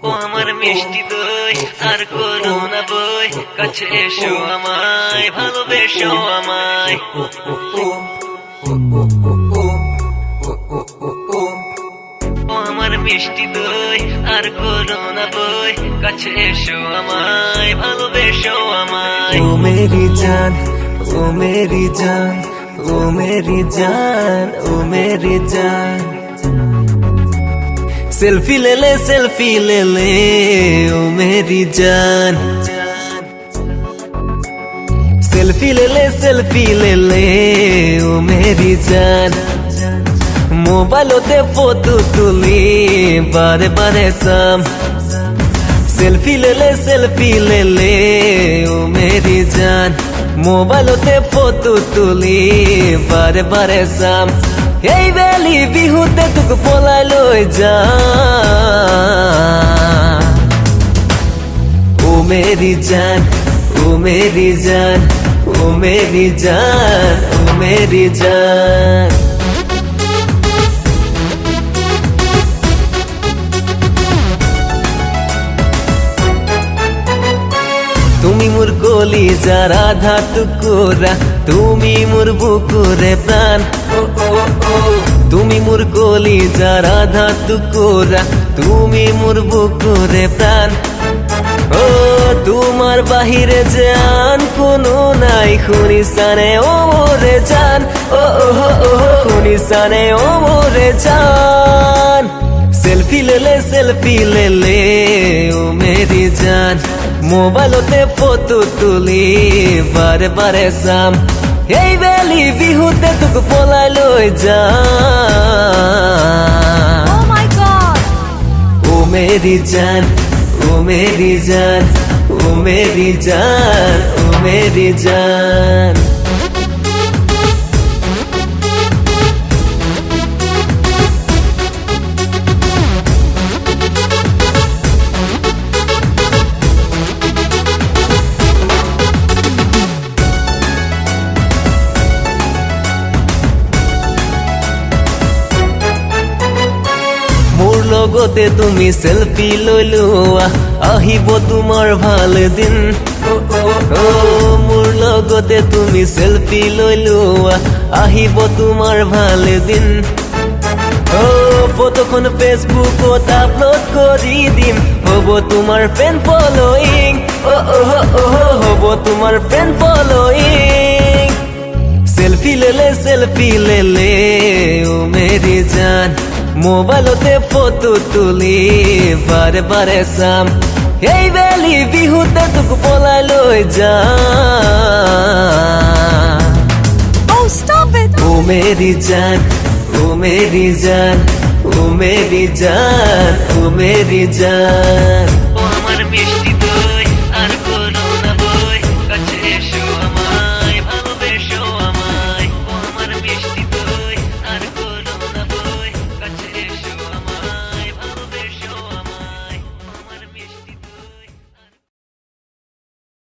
ও আমার মিষ্টি দই আর করো না বই, কাছে এসো আমায়, ভালোবেসো আমায়। ও আমার মিষ্টি দই আর করো না বই, কাছে এসো আমায়, ভালোবেসো আমায়। ও মেরি জান, ও মেরি জান, ও মেরি জান, ও মেরি জান। सेल्फी ले ले, सेल्फी ले ले, ओ मेरी जान। सेल्फी ले ले, सेल्फी ले ले, ओ मेरी जान। मोबाइल होते फोटो तुली बारे बारे साम। सेल्फी ले ले, सेल्फी ले ले, ओ मेरी जान। मोबाइल होते फोटो तुली बारे बारे साम। এই বেলি বিহুতে তোক পলাই লৈ যা। ও মেরি জান, ও মেরি জান, ও মেরি জান, ও মেরি জান। তুমি মোর কলিজার আধা টুকুরা, তুমি মোর বুকুরে প্রাণ। তুমি মোর কলিজার আধা টুকুরা, তুমি মোর বুকুরে প্রাণ। ও তোমার বাহিরে জান কোনো নাই, খুনিসানে ও মোরে জান। ও খুনিসানে ও মোরে জান। सेल्फी ले ले, सेल्फी ले ले, ओ मेरी जान। मोबाइल होते फोटो तुली बारे बारे साम। এই বেলি বিহুতে তোক পলাই লৈ যা। Oh my God! ও মেরি জান, ও মেরি জান, ও মেরি জান, ও মেরি জান। লগতে তুমি সেলফি লৈ লোৱা, আহিব তোমাৰ ভাল দিন। ও মোৰ লগতে তুমি সেলফি লৈ লোৱা, আহিব তোমাৰ ভাল দিন। ও ফটোখন ফেচবুকত আপলোড কৰি দিম, হ'ব তোমাৰ ফ্ৰেণ্ড ফলোইং। হ'ব তোমাৰ ফ্ৰেণ্ড ফলোইং। সেলফি ले ले, সেলফি ले ले, ও মেরি জান। মোবাইল होते फोटो তুলি বারে বারে সাম। এই বেলি বিহুতে তোক পলাই লৈ যা। Oh, stop it! ও মেরি জান, ও মেরি জান, ও মেরি জান, ও মেরি জান। ও আমার মিষ্টি